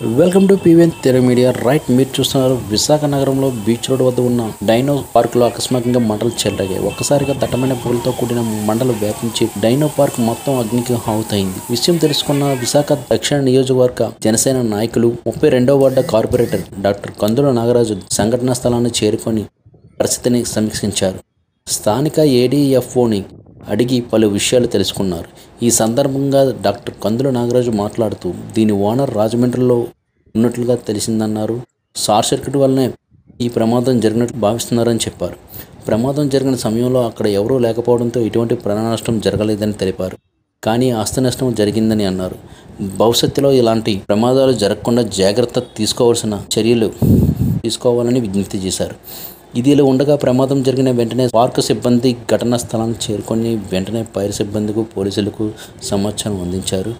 Welcome to PVN Telugu media. Right, మీరు చూస్తున్నారు విశాఖ నగరంలో బీచ్ రోడ్ వద్ద ఉన్న డైనో పార్క్ లో అకస్మాత్తుగా మంటలు చెలరేగాయి. ఒక్కసారిగా దట్టమైన పొగలతో కూడిన మంటలు వ్యాపించి డైనో పార్క్ మొత్తం అగ్నికి ఆహుతైంది. విషయం తెలుసుకున్న విశాఖ దక్షిణ నియోజకవర్గ జనసేన నాయకులు 32వ వార్డు కార్పొరేటర్ డాక్టర్ కందుల నాగరాజు సంఘటనా స్థలాన్ని చేరుకొని పరిస్థితిని సమీక్షించారు. స్థానిక ఏడీఎఫ్ఓని అడిగి పలు విషయాలు తెలుసుకున్నారు. ఈ సందర్భంగా డాక్టర్ కందుల నాగరాజు మాట్లాడుతూ దీని ఓనర్ రాజమండ్రిలో ఉన్నట్లుగా తెలిసిందన్నారు. షార్ట్ సర్క్యూట్ వల్లనే ఈ ప్రమాదం జరిగినట్లు భావిస్తున్నారని చెప్పారు. ప్రమాదం జరిగిన సమయంలో అక్కడ ఎవరూ లేకపోవడంతో ఎటువంటి ప్రాణ నష్టం జరగలేదని తెలిపారు. కానీ ఆస్తి నష్టం జరిగిందని అన్నారు. భవిష్యత్తులో ఇలాంటి ప్రమాదాలు జరగకుండా జాగ్రత్త తీసుకోవాలని విజ్ఞప్తి చేశారు. ఇదిలా ఉండగా ప్రమాదం జరిగిన వెంటనే పార్కు సిబ్బంది ఘటనా స్థలానికి చేరుకొని వెంటనే ఫైర్ సిబ్బందికి, పోలీసులకు సమాచారం అందించారు.